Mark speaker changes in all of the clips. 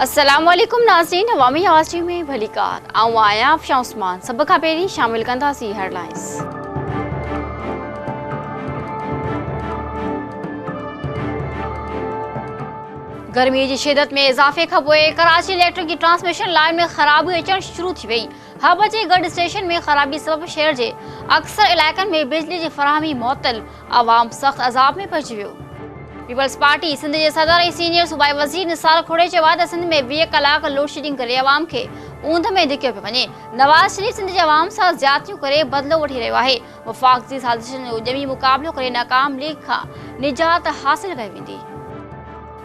Speaker 1: अस्सलामुअलैकुम नाज़रीन, अवामी आवाज़ में भली कार आऊं आया अफ़शा उस्मान। सब खां पहिरीं शामिल कंदासीं हेडलाइंस। गर्मी की शिदत में इजाफे खां पोइ कराची इलेक्ट्रिक की ट्रांसमिशन लाइन में खराबी अचण शुरू थी वई। हब जे गढ़ स्टेशन में खराबी सबब शहर के अक्सर इलाक़नि में बिजली की फराहमी मुअत्तल, आवाम सख्त अज़ाब में पइजी वियो। पीपल्स पार्टी सिंध के सदर और सीनियर सूबाई वज़ीर निसार खोड़े चयो त सिंध में 20 कलाक लोड शेडिंग करे अवाम के ऊंध में धिक्यो पियो वञे। नवाज शरीफ सिंध के अवाम सां ज़्यादतियूं करे बदलो वठी रहियो आहे। वफ़ाक़ जी साज़िशुनि जो ॼमी मुक़ाबिलो करे नाकाम लीग खां निजात हासिल कई वेंदी।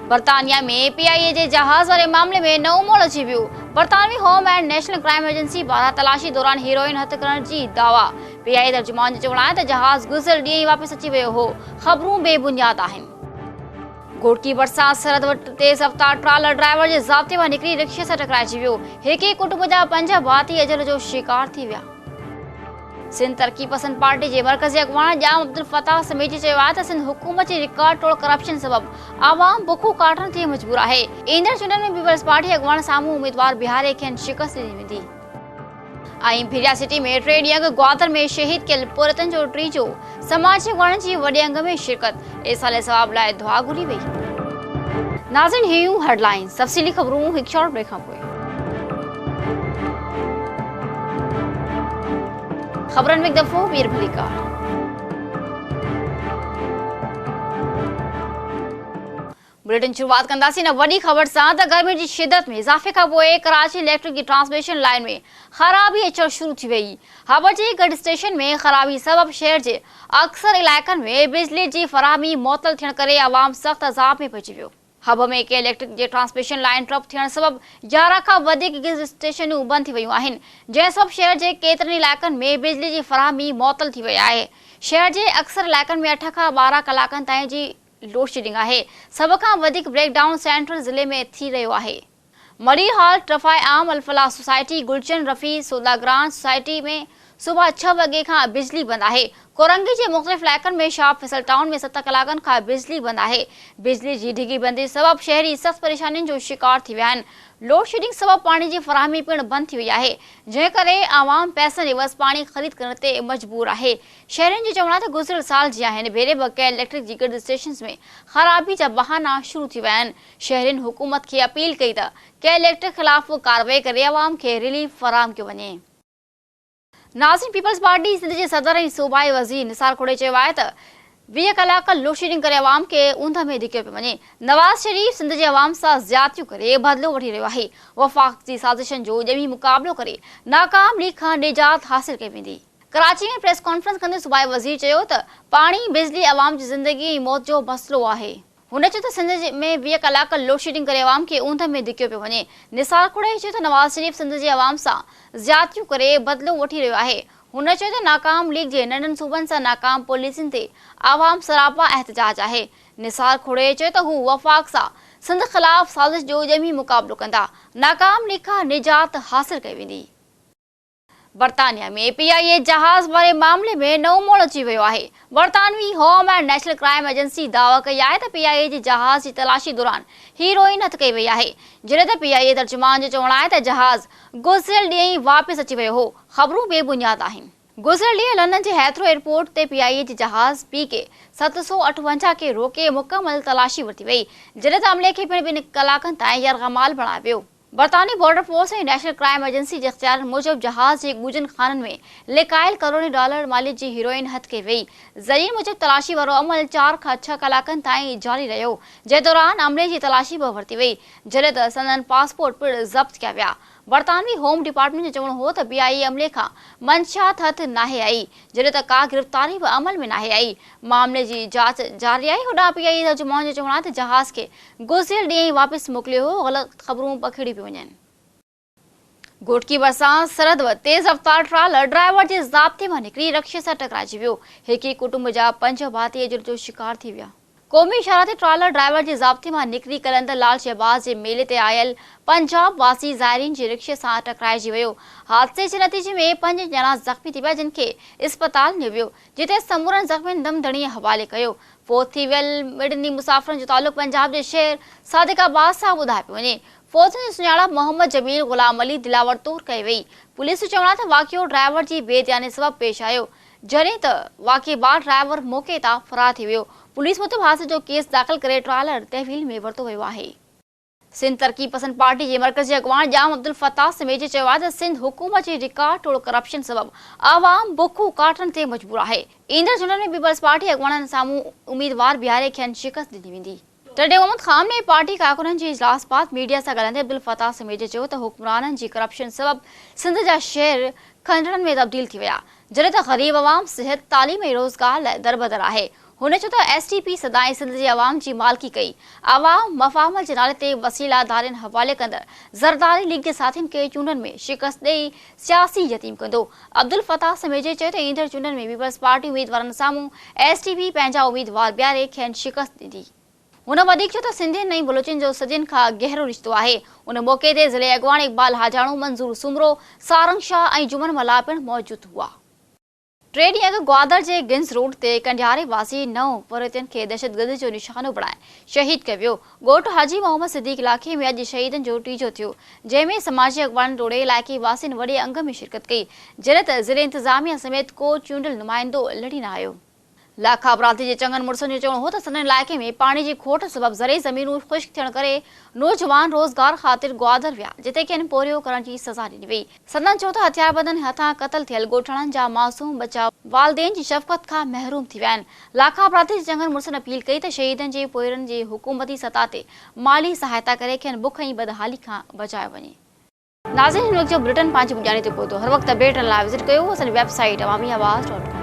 Speaker 1: बरतानिया में PIA के जहाज वाले मामले में नओं मोड़ अची वियो। बरतानवी home and national crime agency पारां तलाशी दौरान हीरोइन हथ करण जी दावा। PIA तर्जुमान जो चवणु आहे त जहाज गुज़िरियल ॾींहुं ई वापसि अची वियो हो। ख़बरूं बेबुनियाद आहिनि। गोड़की बरसात सरहद वटि तेज़ रफ़्तार ट्रालर ड्राइवर के ज़ाब्ते मां निकिरी रिक्शे सां टकराइजी वियो। हिक कुटुंब जा 5 भाती अजल जो शिकार थी विया। सिंध तरक्की पसंद पार्टी के मरकज़ी अगवान जाम अब्दुल फताह समेती चयो आहे त सिंध हुकूमत की रिकॉर्ड तोड़ करप्शन सबब आवाम बुखो काटण ते मजबूर आहे। ईंदड़ चूंडनि में पीपल्स पार्टी अगवान साम्हूं उम्मीदवार बिहारे खेनि शिकस्त ॾिनी वेंदी। भिरिया सिटी में 3 ॾींहं अॻु ग्वादर में शहीद कयल पुरतन जो टीजो समाजी अगवान की वॾे अंग में शिरकत। ऐसाले सवाब लाइ दुआ घुरी वई। नाज़रीन, हियूं हेडलाइंस। तफ़सीली ख़बरूं हिकु शॉर्ट ब्रेक खां पोइ। ख़बरनि में हिकु दफ़ो वीर भली कार। बुलेटिन शुरुआत कंदासीं न वॾी ख़बर सां त गर्मी की शिदत में इज़ाफे खां पोइ कराची इलेक्ट्रिक की ट्रांसमिशन लाइन में खराबी अचण शुरू थी वई। हब जे गढ़ स्टेशन में खराबी सबब शहर के अक्सर इलाक़नि में बिजली की फराहमी मुअत्तल थियण करे आवाम सख्त अज़ाब में पइजी वियो। हब में के इलेक्ट्रिक के ट्रांसमिशन लाइन ट्रप थियण सबब 11 खां वधीक गिज़ स्टेशनूं बंद थी वयूं आहिनि, जंहिं सबब शहर के केतिरनि इलाक़नि में बिजली की फराहमी मुअत्तल थी वई आहे। शहर के अक्सर इलाक़नि में 8 खां 12 कलाकनि ताईं जी लोड शेडिंग आहे। सब खां वधीक ब्रेकडाउन सेंट्रल ज़िले में थी रहियो आहे। मरी हाल ट्रफाए आम अल-फलाह सोसाइटी, गुलशन रफ़ी सोदाग्रान सोसाइटी में सुबह 6 वगे खां बिजली बंद आहे। कोरंगी के मुख़्तलिफ़ इलाक़नि में शाह फैसल टाउन में 7 कलाकनि खां बिजली बंद आहे। बिजली की डिघी बंदी सबब शहरी सख्त परेशानियुनि जो शिकार थी विया आहिनि। लोड शेडिंग सबब पानी की फराहमी पिण बंद थी वई आहे, जंहिं करे आवाम पैसनि एवज़ पानी ख़रीद करण ते मजबूर आहे। शहरियुनि जो चवणु आहे त गुज़िरियल साल जीअं हिन भेरे बक़ाया इलेक्ट्रिक जी गॾु स्टेशन में खराबी जा बहाना शुरू थी विया आहिनि। शहरियुनि हुकूमत खे अपील कई त के इलेक्ट्रिक ख़िलाफ़ कार्रवाई करे आवाम खे रिलीफ फराहम कयो वञे। नाज़रीन, पीपल्स पार्टी सिंध के सदर और सूबाई वज़ीर निसार खोड़े चयो आहे त 20 कलाक लोड शेडिंग करे आवाम के ऊंध में धिक्यो पियो वञे। नवाज शरीफ सिंध के अवाम सां ज़्यादतियूं करे बदलो वठी रहियो आहे। वफ़ाक़ जी साज़िशुनि जो ॼमी मुक़ाबिलो करे नाकाम लीग खां निजात हासिल कई वेंदी। कराची में प्रेस कॉन्फ्रेंस कंदे सूबाई वज़ीर चयो त पानी बिजली अवाम की ज़िंदगी मौत जो मसलो आहे। हुन चयो त सिंध में 20 कलाक लोड शेडिंग करे अवाम के ऊंध में धिक्यो पियो वञे। निसार खोड़े चयो त नवाज शरीफ सिंध के अवाम सां ज़्यादतियूं करे बदलो वठी रहियो आहे। हुन चयो त नाकाम लीग के नंढनि सूबनि सां नाकाम पॉलिसियुनि ते आवाम सरापा एहतजाज आहे। निसार खोड़े चयो त हू वफ़ाक़ सां सिंध ख़िलाफ़ साज़िश जो ॼमी मुक़ाबिलो कंदा। नाकाम लीग खां निजात हासिल कई वेंदी। बरतानिया में PIA जहाज वाले मामले में नओं मोड़ अची वियो आहे। बरतानवी home and national crime agency दावा कई आहे त PIA जे जहाज की तलाशी दौरान हीरोइन हथ कई वई आहे। जॾहिं त PIA तर्जुमान जो चवणु आहे त जहाज गुज़िरियल ॾींहुं ई वापसि अची वियो हो। ख़बरूं बेबुनियाद आहिनि। गुज़िरियल ॾींहुं लंदन के हैथरो एयरपोर्ट ते PIA जे जहाज PK 758 के रोके मुकम्मल तलाशी वरिती वई, जॾहिं त अमले खे पिण 2 कलाकनि ताईं यरगमाल बणायो वियो। बरतानी बॉर्डर फोर्स और नेशनल क्राइम एजेंसी के इख्तियार मूजब जहाज के गुजन खानन में लिकायल $करोड़ों मालिक की हीरोइन हथ कई वई। ज़रीन मूजब तलाशी वारो अमल 4 खां 6 कलाकनि ताईं जारी रहियो, जंहिं दौरान अमले की तलाशी बि वरिती वई, जॾहिं त संदन पासपोर्ट पिण ज़ब्त कया विया। बरतानवी होम डिपार्टमेंट जो चवणु हो त PIA अमले खां मंशात हथ नाहे आई, जॾहिं त का गिरफ़्तारी भी अमल में नाहे आई। मामले की जांच जारी आहे। होॾां PIA तर्जुमान जो चवणु आहे त जहाज के गुज़िरियल ॾींहुं ई वापसि मोकिलियो हो। ग़लति ख़बरूं पखिड़ी पियूं वञनि। गोड़की बरसात सरहद वटि तेज़ रफ़्तार ट्रालर ड्राइवर के ज़ाब्ते मां निकिरी रिक्शे सां टकराइजी वियो। हिक कुटुंब जा 5 भाती अजल जो शिकार थी विया। कौमी इशारती ट्रालर ड्राइवर के ज़ाब्ते मां निकिरी कलंदर लाल शहबाज के मेले ते आयल पंजाब वासी ज़ायरीन के रिक्शे सां टकराइजी वियो। हादसे के नतीजे में 5 ॼणा ज़ख़्मी थी विया, जिन खे इस्पताल नियो वियो, जिते समूरनि ज़ख़्मियुनि दमदड़ीअ हवाले कयो। फोत थी वियल मिडनी मुसाफ़िरनि जो तालुक़ पंजाब के शहर सादिकाबाद सां ॿुधायो पियो वञे। फौज जी सुञाणप मोहम्मद जमील गुलाम अली दिलावर तौर कई वई। पुलिस चवण त वाक़ियो ड्राइवर जी बेध्यानी सबब पेश आयो, जॾहिं त वाक़िए बाद ड्राइवर मौके तां फरार थी वियो। पुलिस मुताबिक़ हादसे जो केस दाख़िल करे ट्रायल तहवील में वरितो वियो आहे। सिंध तरक़ी पसंद पार्टी के मरकज़ी अगवान जाम अब्दुल फताह समेजी चयो आहे त सिंध हुकूमत जी रिकॉर्ड तोड़ करप्शन सबब आवाम बुखू काटण ते मजबूर आहे। ईंदड़ चूंडनि में पीपल्स पार्टी अगवाननि साम्हूं उम्मीदवार बीहारे खेनि शिकस्त ॾिनी वेंदी। तॾहिं मोहम्मद खान ने पार्टी कारकुननि जे इजलास बाद मीडिया सां ॻाल्हाईंदे अब्दुल फताह समेजी चयो त हुक्मराननि जी करप्शन सबब सिंध जा शहर खंडरनि में तब्दील थी विया, जॾहिं त ग़रीब अवाम सिहत तालीम ऐं रोज़गार लाइ दरबदर आहे। हुन चयो त SDP सदाईं सिंध जे अवाम जी मालिकी कई, अवाम मफ़ाहमत जे नाले ते वसीला धारियुनि हवाले कंदड़ ज़रदारी लीग जे साथियुनि खे चूंडनि में शिकस्त ॾेई सियासी यतीम कंदो। अब्दुल फताह समेजी चयो त ईंदड़ चूंडनि में पीपल्स पार्टी उम्मीदवारनि साम्हूं SDP पंहिंजा उम्मीदवार बीहारे खेनि शिकस्त ॾींदी। हुन वधीक चयो त सिंधियुनि ऐं बलोचनि जो सदियुनि खां गहरो रिश्तो आहे। उन मौके ते ज़िले अगवान इक़बाल हाजाणू, मंज़ूर सुमरो, सारंग शाह ऐं जुमन मला पिणु मौजूद हुआ। 3 ॾींहं अॻु ग्वादर जे गिंस रोड ते कंडियारे वासी 9 पर्यटन खे दहशतगर्दी जो निशानो बणाए शहीद कयो वियो। ॻोठ हाजी मोहम्मद सिद्दीक इलाइक़े में अॼु शहीदनि जो टीजो थियो, जंहिंमें समाजी अॻवान टोड़े इलाइक़े वासियुनि वॾे अंग में शिरकत कई, जॾहिं त ज़िले इंतिज़ामिया समेत को चूंडियल नुमाइंदो लड़ी न आयो। लाखा अपराधी जे चङनि मुड़ुसनि जो चवणु हो त संदनि इलाइक़े में पाणी जी खोट सबब ज़रई ज़मीनूं ख़ुश्क थियण करे नौजवान रोज़गार ख़ातिर ग्वादर विया, जिते खेनि पोरियो करण जी सज़ा ॾिनी वई। संदन चयो त हथियारबंदनि हथां क़तल थियल ॻोठाणनि जा मासूम बचा वालिदेन जी शफ़क़त खां महरूम थी विया आहिनि। लाखा अपराधी जे चङनि मुड़ुसनि अपील कई त शहीदनि जे पोरनि जी हुकूमती सतह ते माली सहायता करे खेनि बुख ऐं बदहाली खां बचायो वञे। नाज़रीन, जो बुलेटिन पंहिंजी पुॼाणी ते पहुतो। हर वक़्तु अपडेट लाइ विज़िट कयो असांजी वेबसाइट awamiawaaz.com।